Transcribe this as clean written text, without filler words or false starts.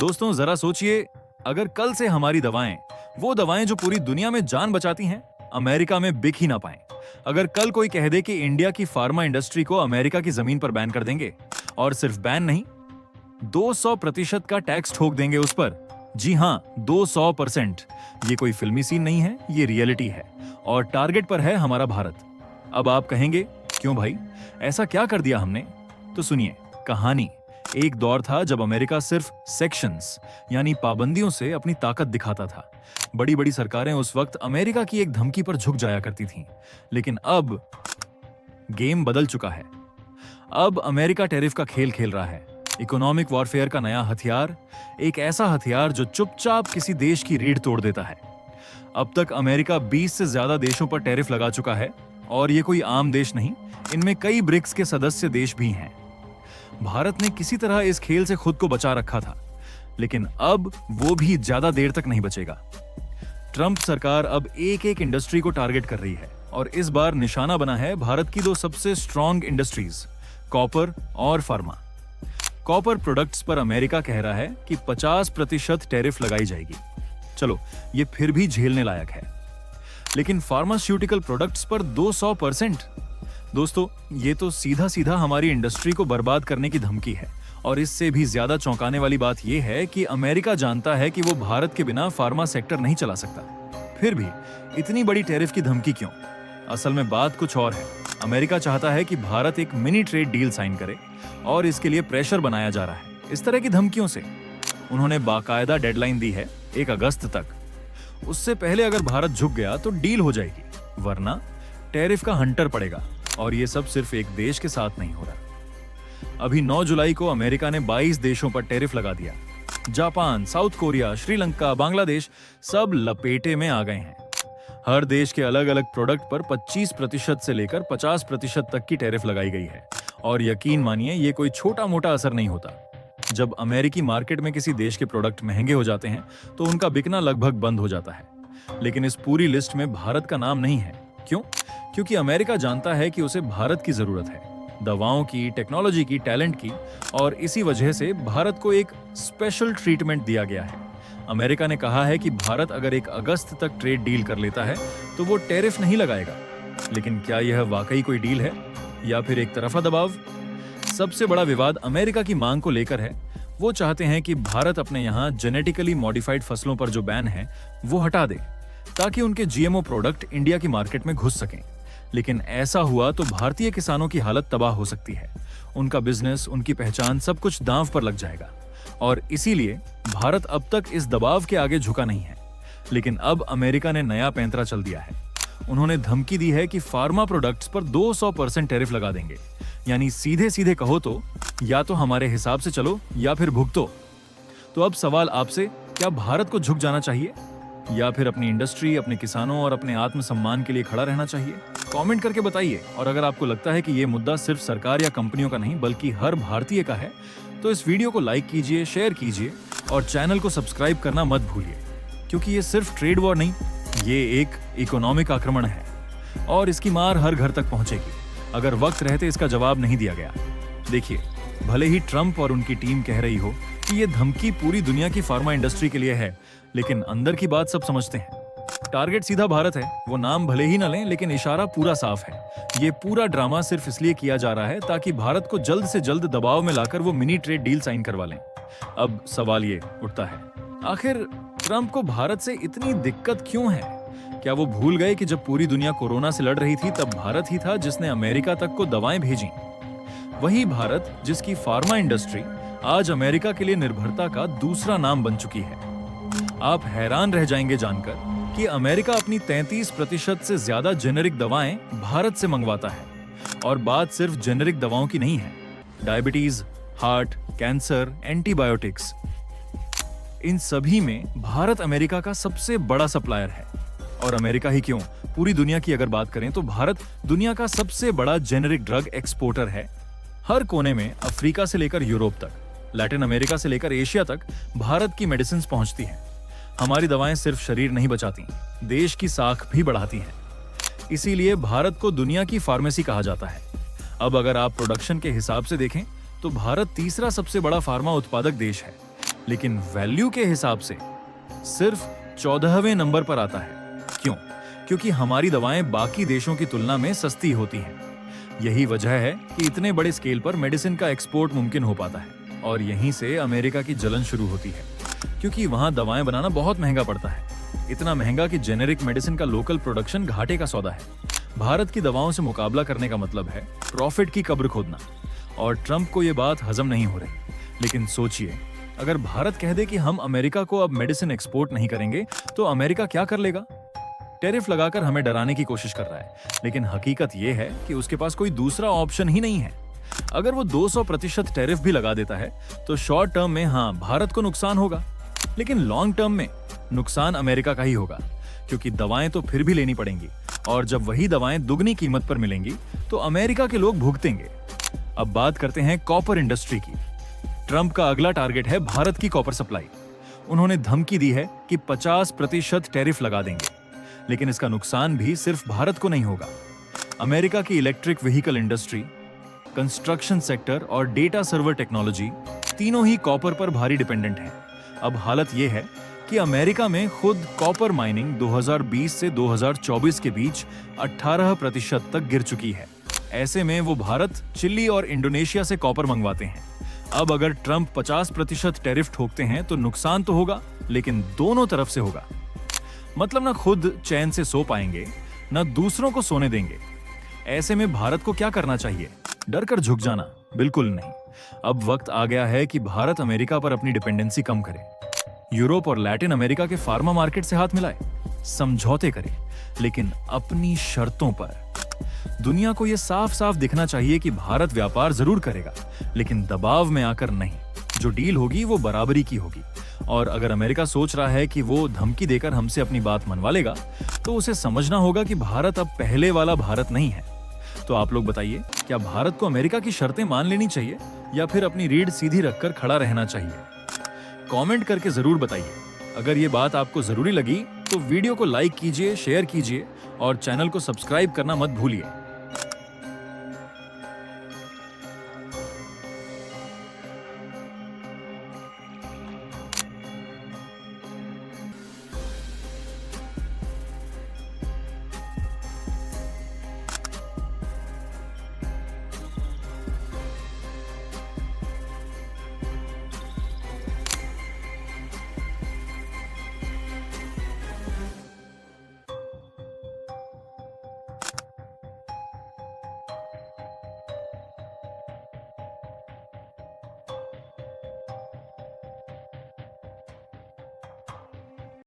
दोस्तों जरा सोचिए, अगर कल से हमारी दवाएं, वो दवाएं जो पूरी दुनिया में जान बचाती हैं, अमेरिका में बिक ही ना पाएं। अगर कल कोई कह दे कि इंडिया की फार्मा इंडस्ट्री को अमेरिका की जमीन पर बैन कर देंगे, और सिर्फ बैन नहीं, 200% का टैक्स ठोक देंगे उस पर। जी हाँ, 200%। ये कोई फिल्मी सीन नहीं है, ये रियलिटी है और टारगेट पर है हमारा भारत। अब आप कहेंगे, क्यों भाई, ऐसा क्या कर दिया हमने? तो सुनिए कहानी। एक दौर था जब अमेरिका सिर्फ सेक्शंस यानी पाबंदियों से अपनी ताकत दिखाता था। बड़ी बड़ी सरकारें उस वक्त अमेरिका की एक धमकी पर झुक जाया करती थीं। लेकिन अब गेम बदल चुका है। अब अमेरिका टैरिफ का खेल खेल रहा है। इकोनॉमिक वॉरफेयर का नया हथियार, एक ऐसा हथियार जो चुपचाप किसी देश की रीढ़ तोड़ देता है। अब तक अमेरिका 20 से ज्यादा देशों पर टैरिफ लगा चुका है और ये कोई आम देश नहीं, इनमें कई ब्रिक्स के सदस्य देश भी हैं। भारत ने किसी तरह इस खेल से खुद को बचा रखा था, लेकिन अब वो भी ज्यादा देर तक नहीं बचेगा। ट्रंप सरकार अब एक एक इंडस्ट्री को टारगेट कर रही है और इस बार निशाना बना है भारत की दो सबसे स्ट्रॉन्ग इंडस्ट्रीज, कॉपर और फार्मा। कॉपर प्रोडक्ट्स पर अमेरिका कह रहा है कि 50% टैरिफ लगाई जाएगी। चलो, ये फिर भी झेलने लायक है। लेकिन फार्मास्यूटिकल प्रोडक्ट्स पर 200%। दोस्तों, ये तो सीधा सीधा हमारी इंडस्ट्री को बर्बाद करने की धमकी है। और इससे भी ज्यादा चौंकाने वाली बात यह है कि अमेरिका जानता है कि वो भारत के बिना फार्मा सेक्टर नहीं चला सकता। फिर भी इतनी बड़ी टैरिफ की धमकी क्यों? असल में बात कुछ और है। अमेरिका चाहता है कि भारत एक मिनी ट्रेड डील साइन करे और इसके लिए प्रेशर बनाया जा रहा है इस तरह की धमकियों से। उन्होंने बाकायदा डेडलाइन दी है, 1 अगस्त तक। उससे पहले अगर भारत झुक गया तो डील हो जाएगी, वरना टैरिफ का हंटर पड़ेगा। और ये सब सिर्फ एक देश के साथ नहीं हो रहा। अभी 9 जुलाई को अमेरिका ने 22 देशों पर टैरिफ लगा दिया। Japan, south Korea, Sri Lanka, Bangladesh सब लपेटे में आ गए हैं। हर देश के अलग अलग प्रोडक्ट पर 25% से लेकर 50% तक की टैरिफ लगाई गई है। और यकीन मानिए, ये कोई छोटा मोटा असर नहीं होता। जब अमेरिकी मार्केट में किसी देश के प्रोडक्ट महंगे हो जाते हैं तो उनका बिकना लगभग बंद हो जाता है। लेकिन इस पूरी लिस्ट में भारत का नाम नहीं है। क्यों? क्योंकि अमेरिका जानता है कि उसे भारत की जरूरत है, दवाओं की, टेक्नोलॉजी की, टैलेंट की। और इसी वजह से भारत को एक स्पेशल ट्रीटमेंट दिया गया है। अमेरिका ने कहा है कि भारत अगर 1 अगस्त तक ट्रेड डील कर लेता है तो वो टैरिफ नहीं लगाएगा। लेकिन क्या यह वाकई कोई डील है या फिर एक तरफा दबाव? सबसे बड़ा विवाद अमेरिका की मांग को लेकर है। वो चाहते हैं कि भारत अपने यहाँ जेनेटिकली मॉडिफाइड फसलों पर जो बैन है वो हटा दे, ताकि उनके जीएमओ प्रोडक्ट इंडिया की मार्केट में घुस सकें। लेकिन ऐसा हुआ तो भारतीय किसानों की हालत तबाह हो सकती है। उनका बिजनेस, उनकी पहचान, सब कुछ दांव पर लग जाएगा। और इसीलिए भारत अब तक इस दबाव के आगे झुका नहीं है। लेकिन अब अमेरिका ने नया पैंतरा चल दिया है। उन्होंने धमकी दी है कि फार्मा प्रोडक्ट्स पर 200% टैरिफ लगा देंगे। यानी सीधे सीधे कहो तो या तो हमारे हिसाब से चलो या फिर भुगतो। तो अब सवाल आपसे, क्या भारत को झुक जाना चाहिए या फिर अपनी इंडस्ट्री, अपने किसानों और अपने आत्मसम्मान के लिए खड़ा रहना चाहिए? कमेंट करके बताइए। और अगर आपको लगता है कि ये मुद्दा सिर्फ सरकार या कंपनियों का नहीं बल्कि हर भारतीय का है, तो इस वीडियो को लाइक कीजिए, शेयर कीजिए और चैनल को सब्सक्राइब करना मत भूलिए। क्योंकि ये सिर्फ ट्रेड वॉर नहीं, ये एक इकोनॉमिक आक्रमण है और इसकी मार हर घर तक पहुंचेगी अगर वक्त रहते इसका जवाब नहीं दिया गया। देखिए, भले ही ट्रंप और उनकी टीम कह रही हो कि ये धमकी पूरी दुनिया की फार्मा इंडस्ट्री के लिए है, लेकिन अंदर की बात सब समझते हैं। टारगेट सीधा भारत है। वो नाम भले ही न लें, लेकिन इशारा पूरा साफ है। ये पूरा ड्रामा सिर्फ इसलिए किया जा रहा है ताकि भारत को जल्द से जल्द दबाव में लाकर वो मिनी ट्रेड डील साइन करवा लें। अब सवाल ये उठता है, आखिर ट्रंप को भारत से इतनी दिक्कत क्यों है? क्या वो भूल गए कि जब पूरी दुनिया कोरोना से लड़ रही थी तब भारत ही था जिसने अमेरिका तक को दवाएं भेजी? वही भारत जिसकी फार्मा इंडस्ट्री आज अमेरिका के लिए निर्भरता का दूसरा नाम बन चुकी है। आप हैरान रह जाएंगे जानकर कि अमेरिका अपनी 33% से ज्यादा जेनेरिक दवाएं भारत से मंगवाता है। और बात सिर्फ जेनेरिक दवाओं की नहीं है। डायबिटीज, हार्ट, कैंसर, एंटीबायोटिक्स, इन सभी में भारत अमेरिका का सबसे बड़ा सप्लायर है। और अमेरिका ही क्यों, पूरी दुनिया की अगर बात करें तो भारत दुनिया का सबसे बड़ा जेनेरिक ड्रग एक्सपोर्टर है। हर कोने में, अफ्रीका से लेकर यूरोप तक, लैटिन अमेरिका से लेकर एशिया तक भारत की मेडिसिन पहुंचती हैं। हमारी दवाएं सिर्फ शरीर नहीं बचाती, देश की साख भी बढ़ाती हैं। इसीलिए भारत को दुनिया की फार्मेसी कहा जाता है। अब अगर आप प्रोडक्शन के हिसाब से देखें तो भारत तीसरा सबसे बड़ा फार्मा उत्पादक देश है। लेकिन वैल्यू के हिसाब से सिर्फ 14वें नंबर पर आता है। क्यों? क्योंकि हमारी दवाएं बाकी देशों की तुलना में सस्ती होती हैं। यही वजह है कि इतने बड़े स्केल पर मेडिसिन का एक्सपोर्ट मुमकिन हो पाता है। और यहीं से अमेरिका की जलन शुरू होती है, क्योंकि वहां दवाएं बनाना बहुत महंगा पड़ता है। इतना महंगा कि जेनेरिक मेडिसिन का लोकल प्रोडक्शन घाटे का सौदा है। भारत की दवाओं से मुकाबला करने का मतलब है प्रॉफिट की कब्र खोदना। और ट्रंप को यह बात हजम नहीं हो रही। लेकिन सोचिए, अगर भारत कह दे कि हम अमेरिका को अब मेडिसिन एक्सपोर्ट नहीं करेंगे, तो अमेरिका क्या कर लेगा? टैरिफ लगाकर हमें डराने की कोशिश कर रहा है, लेकिन हकीकत यह है कि उसके पास कोई दूसरा ऑप्शन ही नहीं है। अगर वो 200% टैरिफ भी लगा देता है, तो शॉर्ट टर्म में हाँ, भारत को नुकसान होगा, लेकिन लॉन्ग टर्म में नुकसान अमेरिका का ही होगा, क्योंकि दवाएं तो फिर भी लेनी पड़ेंगी। और जब वही दवाएं दुगनी कीमत पर मिलेंगी, तो अमेरिका के लोग भुगतेंगे। अब बात करते हैं कॉपर इंडस्ट्री की। ट्रंप का अगला टारगेट है भारत की कॉपर सप्लाई। उन्होंने धमकी दी है कि 50% टैरिफ लगा देंगे, लेकिन इसका नुकसान भी सिर्फ भारत को नहीं होगा। अमेरिका की electric vehicle industry, construction sector और डेटा सर्वर टेक्नोलॉजी तीनों ही कॉपर पर भारी डिपेंडेंट हैं। अब हालत यह है कि अमेरिका में खुद कॉपर माइनिंग 2020 से 2024 के बीच 18% तक गिर चुकी है। ऐसे में वो भारत, चिली और इंडोनेशिया से कॉपर मंगवाते हैं। अब अगर ट्रंप 50% टैरिफ ठोकते हैं, तो नुकसान तो होगा, लेकिन दोनों तरफ से होगा। मतलब ना खुद चैन से सो पाएंगे, ना दूसरों को सोने देंगे। ऐसे में भारत को क्या करना चाहिए? डर कर झुक जाना? बिल्कुल नहीं। अब वक्त आ गया है कि भारत अमेरिका पर अपनी डिपेंडेंसी कम करे, यूरोप और लैटिन अमेरिका के फार्मा मार्केट से हाथ मिलाए, समझौते करे, लेकिन अपनी शर्तों पर। दुनिया को यह साफ साफ दिखना चाहिए कि भारत व्यापार जरूर करेगा, लेकिन दबाव में आकर नहीं। जो डील होगी वो बराबरी की होगी। और अगर अमेरिका सोच रहा है कि वो धमकी देकर हमसे अपनी बात मनवा लेगा, तो उसे समझना होगा कि भारत अब पहले वाला भारत नहीं है। तो आप लोग बताइए, क्या भारत को अमेरिका की शर्तें मान लेनी चाहिए या फिर अपनी रीढ़ सीधी रखकर खड़ा रहना चाहिए? कमेंट करके जरूर बताइए। अगर ये बात आपको जरूरी लगी तो वीडियो को लाइक कीजिए, शेयर कीजिए और चैनल को सब्सक्राइब करना मत भूलिए।